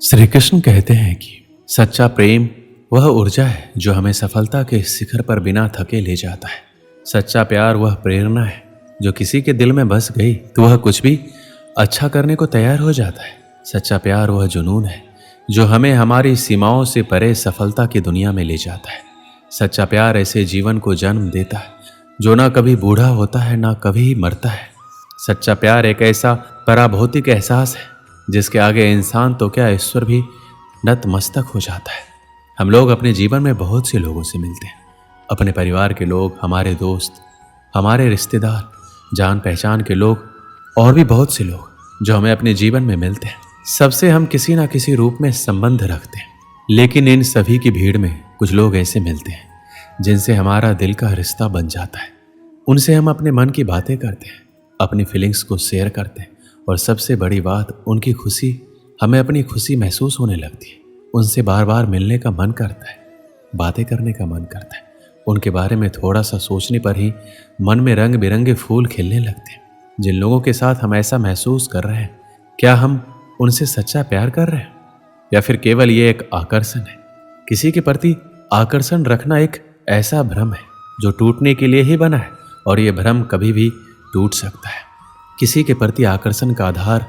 श्री कृष्ण कहते हैं कि सच्चा प्रेम वह ऊर्जा है जो हमें सफलता के शिखर पर बिना थके ले जाता है। सच्चा प्यार वह प्रेरणा है जो किसी के दिल में बस गई तो वह कुछ भी अच्छा करने को तैयार हो जाता है। सच्चा प्यार वह जुनून है जो हमें हमारी सीमाओं से परे सफलता की दुनिया में ले जाता है। सच्चा प्यार ऐसे जीवन को जन्म देता है जो ना कभी बूढ़ा होता है ना कभी मरता है। सच्चा प्यार एक ऐसा पराभौतिक एहसास है जिसके आगे इंसान तो क्या ईश्वर भी नतमस्तक हो जाता है। हम लोग अपने जीवन में बहुत से लोगों से मिलते हैं, अपने परिवार के लोग, हमारे दोस्त, हमारे रिश्तेदार, जान पहचान के लोग और भी बहुत से लोग जो हमें अपने जीवन में मिलते हैं। सबसे हम किसी ना किसी रूप में संबंध रखते हैं, लेकिन इन सभी की भीड़ में कुछ लोग ऐसे मिलते हैं जिनसे हमारा दिल का रिश्ता बन जाता है। उनसे हम अपने मन की बातें करते हैं, अपनी फीलिंग्स को शेयर करते हैं और सबसे बड़ी बात, उनकी खुशी हमें अपनी खुशी महसूस होने लगती है। उनसे बार बार मिलने का मन करता है, बातें करने का मन करता है। उनके बारे में थोड़ा सा सोचने पर ही मन में रंग बिरंगे फूल खिलने लगते हैं। जिन लोगों के साथ हम ऐसा महसूस कर रहे हैं, क्या हम उनसे सच्चा प्यार कर रहे हैं या फिर केवल ये एक आकर्षण है? किसी के प्रति आकर्षण रखना एक ऐसा भ्रम है जो टूटने के लिए ही बना है और ये भ्रम कभी भी टूट सकता है। किसी के प्रति आकर्षण का आधार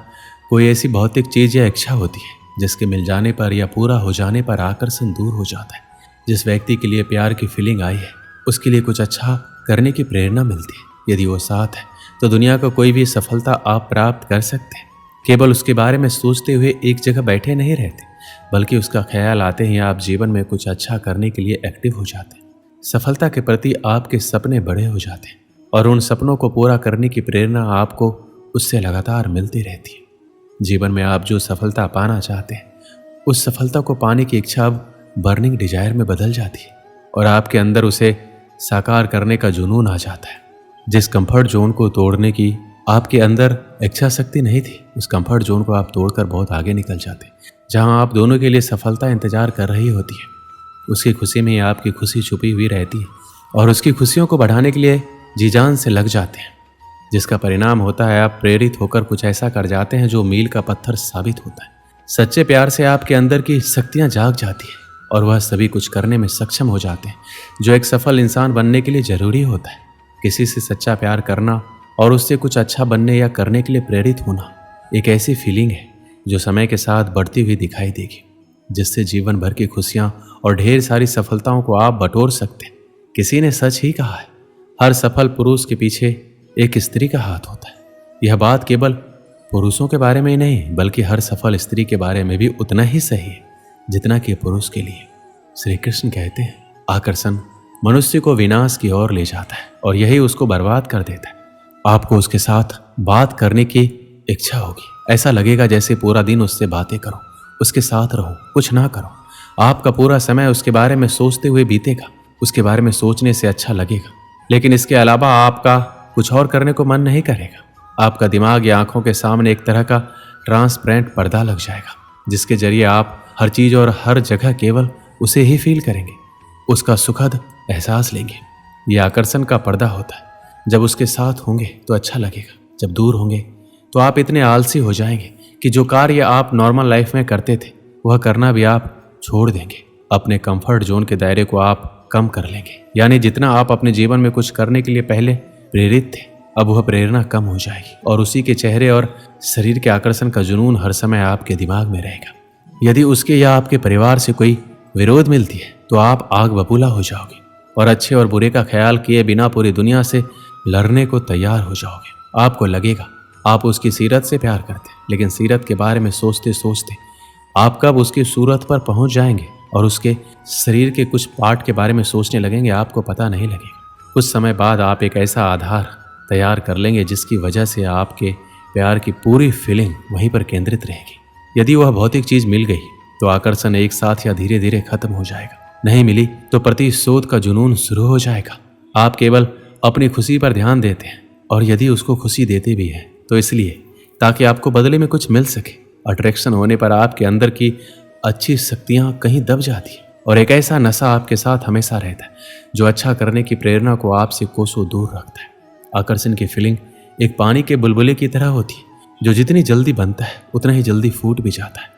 कोई ऐसी भौतिक चीज या इच्छा होती है जिसके मिल जाने पर या पूरा हो जाने पर आकर्षण दूर हो जाता है। जिस व्यक्ति के लिए प्यार की फीलिंग आई है, उसके लिए कुछ अच्छा करने की प्रेरणा मिलती है। यदि वो साथ है तो दुनिया का कोई भी सफलता आप प्राप्त कर सकते हैं। केवल उसके बारे में सोचते हुए एक जगह बैठे नहीं रहते, बल्कि उसका ख्याल आते ही आप जीवन में कुछ अच्छा करने के लिए एक्टिव हो जाते हैं। सफलता के प्रति आपके सपने बड़े हो जाते हैं और उन सपनों को पूरा करने की प्रेरणा आपको उससे लगातार मिलती रहती है। जीवन में आप जो सफलता पाना चाहते हैं, उस सफलता को पाने की इच्छा अब बर्निंग डिजायर में बदल जाती है और आपके अंदर उसे साकार करने का जुनून आ जाता है। जिस कंफर्ट जोन को तोड़ने की आपके अंदर इच्छा शक्ति नहीं थी, उस कंफर्ट जोन को आप तोड़कर बहुत आगे निकल जाते हैं। जहां आप दोनों के लिए सफलता इंतजार कर रही होती है, उसकी खुशी में ही आपकी खुशी छुपी हुई रहती है और उसकी खुशियों को बढ़ाने के लिए जी जान से लग जाते हैं, जिसका परिणाम होता है आप प्रेरित होकर कुछ ऐसा कर जाते हैं जो मील का पत्थर साबित होता है। सच्चे प्यार से आपके अंदर की शक्तियां जाग जाती है और वह सभी कुछ करने में सक्षम हो जाते हैं जो एक सफल इंसान बनने के लिए जरूरी होता है। किसी से सच्चा प्यार करना और उससे कुछ अच्छा बनने या करने के लिए प्रेरित होना एक ऐसी फीलिंग है जो समय के साथ बढ़ती हुई दिखाई देगी, जिससे जीवन भर की खुशियां और ढेर सारी सफलताओं को आप बटोर सकते हैं। किसी ने सच ही कहा है, हर सफल पुरुष के पीछे एक स्त्री का हाथ होता है। यह बात केवल पुरुषों के बारे में ही नहीं, बल्कि हर सफल स्त्री के बारे में भी उतना ही सही है जितना कि पुरुष के लिए। श्री कृष्ण कहते हैं, आकर्षण मनुष्य को विनाश की ओर ले जाता है और यही उसको बर्बाद कर देता है। आपको उसके साथ बात करने की इच्छा होगी, ऐसा लगेगा जैसे पूरा दिन उससे बातें करो, उसके साथ रहो, कुछ ना करो। आपका पूरा समय उसके बारे में सोचते हुए बीतेगा, उसके बारे में सोचने से अच्छा लगेगा, लेकिन इसके अलावा आपका कुछ और करने को मन नहीं करेगा। आपका दिमाग या आंखों के सामने एक तरह का ट्रांसपेरेंट पर्दा लग जाएगा, जिसके जरिए आप हर चीज और हर जगह केवल उसे ही फील करेंगे, उसका सुखद एहसास लेंगे। यह आकर्षण का पर्दा होता है। जब उसके साथ होंगे तो अच्छा लगेगा, जब दूर होंगे तो आप इतने आलसी हो जाएंगे कि जो कार्य आप नॉर्मल लाइफ में करते थे वह करना भी आप छोड़ देंगे। अपने कंफर्ट जोन के दायरे को आप कम कर लेंगे, यानी जितना आप अपने जीवन में कुछ करने के लिए पहले प्रेरित थे, अब वह प्रेरणा कम हो जाएगी और उसी के चेहरे और शरीर के आकर्षण का जुनून हर समय आपके दिमाग में रहेगा। यदि उसके या आपके परिवार से कोई विरोध मिलती है तो आप आग बबूला हो जाओगे और अच्छे और बुरे का ख्याल किए बिना पूरी दुनिया से लड़ने को तैयार हो जाओगे। आपको लगेगा आप उसकी सीरत से प्यार करते हैं, लेकिन सीरत के बारे में सोचते सोचते आप कब उसकी सूरत पर पहुंच जाएंगे और उसके शरीर के कुछ पार्ट के बारे में सोचने लगेंगे, आपको पता नहीं लगेगा। कुछ समय बाद आप एक ऐसा आधार तैयार कर लेंगे जिसकी वजह से आपके प्यार की पूरी फीलिंग वहीं पर केंद्रित रहेगी। यदि वह भौतिक चीज मिल गई तो आकर्षण एक साथ या धीरे धीरे खत्म हो जाएगा, नहीं मिली तो प्रतिशोध का जुनून शुरू हो जाएगा। आप केवल अपनी खुशी पर ध्यान देते हैं और यदि उसको खुशी देते भी हैं तो इसलिए ताकि आपको बदले में कुछ मिल सके। अट्रैक्शन होने पर आपके अंदर की अच्छी शक्तियां कहीं दब जाती है और एक ऐसा नशा आपके साथ हमेशा रहता है जो अच्छा करने की प्रेरणा को आपसे कोसों दूर रखता है। आकर्षण की फीलिंग एक पानी के बुलबुले की तरह होती है जो जितनी जल्दी बनता है उतना ही जल्दी फूट भी जाता है।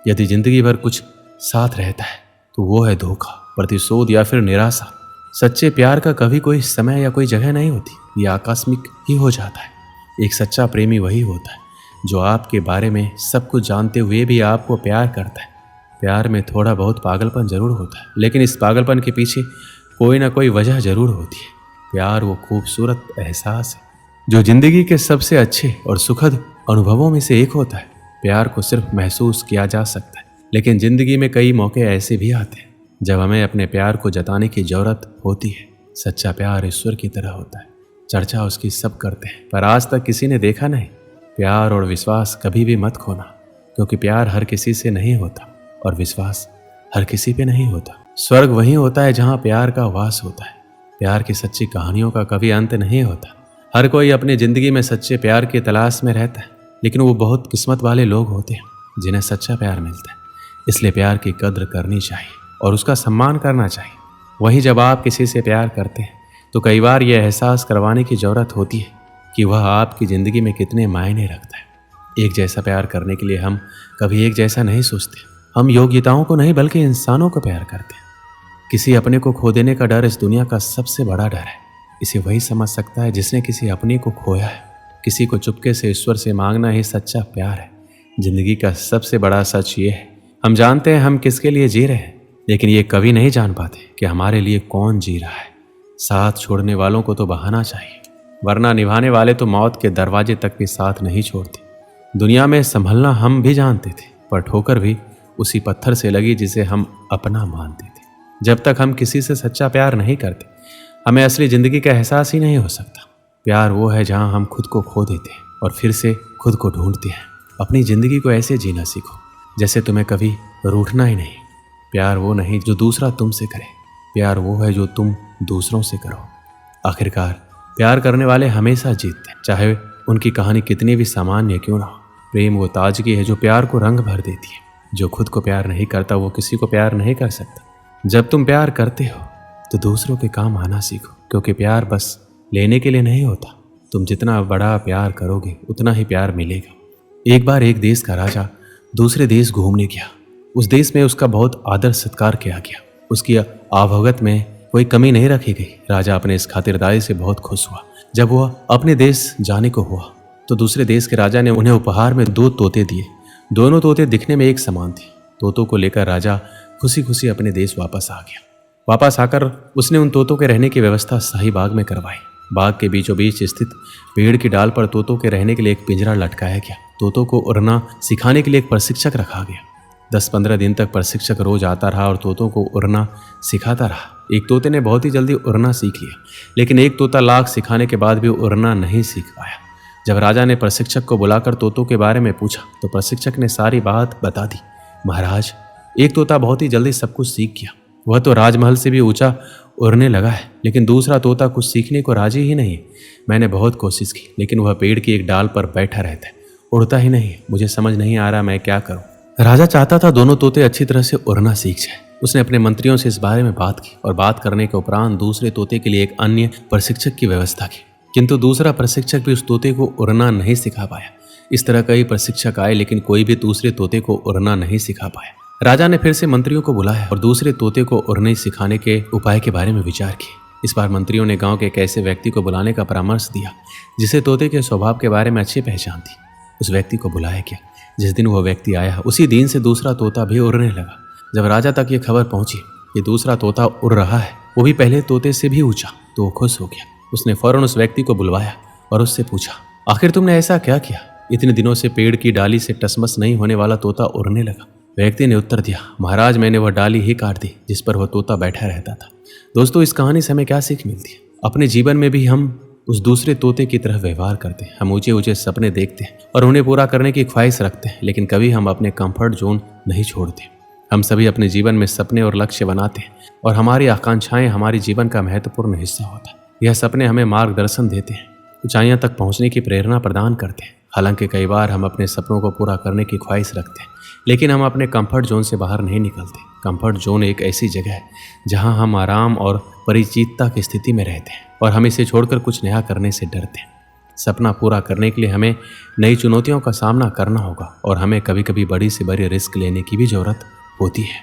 यदि जिंदगी भर कुछ साथ रहता है तो वो है धोखा, प्रतिशोध या फिर निराशा। सच्चे प्यार का कभी कोई समय या कोई जगह नहीं होती, ये आकस्मिक ही हो जाता है। एक सच्चा प्रेमी वही होता है जो आपके बारे में सब कुछ जानते हुए भी आपको प्यार करता है। प्यार में थोड़ा बहुत पागलपन जरूर होता है, लेकिन इस पागलपन के पीछे कोई ना कोई वजह जरूर होती है। प्यार वो खूबसूरत एहसास है जो जिंदगी के सबसे अच्छे और सुखद अनुभवों में से एक होता है। प्यार को सिर्फ महसूस किया जा सकता है, लेकिन जिंदगी में कई मौके ऐसे भी आते हैं जब हमें अपने प्यार को जताने की जरूरत होती है। सच्चा प्यार ईश्वर की तरह होता है, चर्चा उसकी सब करते हैं पर आज तक किसी ने देखा नहीं। प्यार और विश्वास कभी भी मत खोना, क्योंकि प्यार हर किसी से नहीं होता और विश्वास हर किसी पे नहीं होता। स्वर्ग वहीं होता है जहाँ प्यार का वास होता है। प्यार की सच्ची कहानियों का कभी अंत नहीं होता। हर कोई अपनी जिंदगी में सच्चे प्यार की तलाश में रहता है, लेकिन वो बहुत किस्मत वाले लोग होते हैं जिन्हें सच्चा प्यार मिलता है। इसलिए प्यार की कद्र करनी चाहिए और उसका सम्मान करना चाहिए। वहीं जब आप किसी से प्यार करते हैं तो कई बार यह एहसास करवाने की ज़रूरत होती है कि वह आपकी ज़िंदगी में कितने मायने रखता है। एक जैसा प्यार करने के लिए हम कभी एक जैसा नहीं सोचते। हम योग्यताओं को नहीं बल्कि इंसानों को प्यार करते हैं। किसी अपने को खो देने का डर इस दुनिया का सबसे बड़ा डर है। इसे वही समझ सकता है जिसने किसी अपने को खोया है। किसी को चुपके से ईश्वर से मांगना ही सच्चा प्यार है। जिंदगी का सबसे बड़ा सच ये है, हम जानते हैं हम किसके लिए जी रहे हैं, लेकिन ये कभी नहीं जान पाते कि हमारे लिए कौन जी रहा है। साथ छोड़ने वालों को तो बहाना चाहिए, वरना निभाने वाले तो मौत के दरवाजे तक भी साथ नहीं छोड़ते। दुनिया में संभलना हम भी जानते थे, पर ठोकर भी उसी पत्थर से लगी जिसे हम अपना मानते थे। जब तक हम किसी से सच्चा प्यार नहीं करते, हमें असली जिंदगी का एहसास ही नहीं हो सकता। प्यार वो है जहां हम खुद को खो देते हैं और फिर से खुद को ढूंढते हैं। अपनी जिंदगी को ऐसे जीना सीखो जैसे तुम्हें कभी रूठना ही नहीं। प्यार वो नहीं जो दूसरा तुमसे करे, प्यार वो है जो तुम दूसरों से करो। आखिरकार प्यार करने वाले हमेशा जीतते हैं, चाहे उनकी कहानी कितनी भी सामान्य क्यों ना हो। प्रेम वो ताजगी है जो प्यार को रंग भर देती है। जो खुद को प्यार नहीं करता वो किसी को प्यार नहीं कर सकता। जब तुम प्यार करते हो तो दूसरों के काम आना सीखो, क्योंकि प्यार बस लेने के लिए नहीं होता। तुम जितना बड़ा प्यार करोगे उतना ही प्यार मिलेगा। एक बार एक देश का राजा दूसरे देश घूमने गया। उस देश में उसका बहुत आदर सत्कार किया गया। उसकी आवभगत में कोई कमी नहीं रखी गई। राजा अपने इस खातिरदारी से बहुत खुश हुआ। जब वह अपने देश जाने को हुआ तो दूसरे देश के राजा ने उन्हें उपहार में 2 तोते दिए। दोनों तोते दिखने में एक समान थे। तोतों को लेकर राजा खुशी खुशी अपने देश वापस आ गया। वापस आकर उसने उन तोतों के रहने की व्यवस्था शाही बाग में करवाई। बाग के बीचों बीच स्थित पेड़ की डाल पर तोतों के रहने के लिए एक पिंजरा लटकाया गया। तोतों को उड़ना सिखाने के लिए एक प्रशिक्षक रखा गया। 10-15 दिन तक प्रशिक्षक रोज आता रहा और तोतों को उड़ना सिखाता रहा। एक तोते ने बहुत ही जल्दी उड़ना सीख लिया, लेकिन एक तोता लाख सिखाने के बाद भी उड़ना नहीं सीख पाया। जब राजा ने प्रशिक्षक को बुलाकर तोतों के बारे में पूछा तो प्रशिक्षक ने सारी बात बता दी। महाराज, एक तोता बहुत ही जल्दी सब कुछ सीख गया। वह तो राजमहल से भी ऊंचा उड़ने लगा है, लेकिन दूसरा तोता कुछ सीखने को राजी ही नहीं है। मैंने बहुत कोशिश की, लेकिन वह पेड़ की एक डाल पर बैठा रहता है, उड़ता ही नहीं। मुझे समझ नहीं आ रहा मैं क्या करूं। राजा चाहता था दोनों तोते अच्छी तरह से उड़ना सीख जाए। उसने अपने मंत्रियों से इस बारे में बात की और बात करने के उपरांत दूसरे तोते के लिए एक अन्य प्रशिक्षक की व्यवस्था की, किंतु दूसरा प्रशिक्षक भी उस तोते को उड़ना नहीं सिखा पाया। इस तरह कई प्रशिक्षक आए, लेकिन कोई भी दूसरे तोते को उड़ना नहीं सिखा पाया। राजा ने फिर से मंत्रियों को बुलाया और दूसरे तोते को उड़ने सिखाने के उपाय के बारे में विचार किए। इस बार मंत्रियों ने गांव के एक ऐसे व्यक्ति को बुलाने का परामर्श दिया जिसे तोते के स्वभाव के बारे में अच्छी पहचान थी। उस व्यक्ति को बुलाया गया। जिस दिन वह व्यक्ति आया उसी दिन से दूसरा तोता भी उड़ने लगा। जब राजा तक ये खबर पहुंची कि दूसरा तोता उड़ रहा है, वो भी पहले तोते से भी ऊंचा, तो वो खुश हो गया। उसने फौरन उस व्यक्ति को बुलवाया और उससे पूछा, आखिर तुमने ऐसा क्या किया? इतने दिनों से पेड़ की डाली से टसमस नहीं होने वाला तोता उड़ने लगा। व्यक्ति ने उत्तर दिया, महाराज, मैंने वह डाली ही काट दी जिस पर वह तोता बैठा रहता था। दोस्तों, इस कहानी से हमें क्या सीख मिलती है? अपने जीवन में भी हम उस दूसरे तोते की तरह व्यवहार करते हैं। हम ऊंचे ऊंचे सपने देखते हैं और उन्हें पूरा करने की ख्वाहिश रखते हैं, लेकिन कभी हम अपने कंफर्ट जोन नहीं छोड़ते। हम सभी अपने जीवन में सपने और लक्ष्य बनाते हैं और हमारी आकांक्षाएं हमारे जीवन का महत्वपूर्ण हिस्सा होता है। यह सपने हमें मार्गदर्शन देते हैं, ऊंचाइयों तक पहुंचने की प्रेरणा प्रदान करते हैं। हालांकि कई बार हम अपने सपनों को पूरा करने की ख्वाहिश रखते हैं, लेकिन हम अपने कंफर्ट जोन से बाहर नहीं निकलते। कंफर्ट जोन एक ऐसी जगह है जहां हम आराम और परिचितता की स्थिति में रहते हैं और हम इसे छोड़कर कुछ नया करने से डरते हैं। सपना पूरा करने के लिए हमें नई चुनौतियों का सामना करना होगा और हमें कभी कभी बड़ी से बड़ी रिस्क लेने की भी ज़रूरत होती है,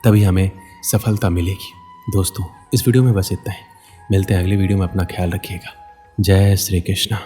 तभी हमें सफलता मिलेगी। दोस्तों, इस वीडियो में बस इतना ही। मिलते हैं अगली वीडियो में। अपना ख्याल रखिएगा। जय श्री कृष्ण।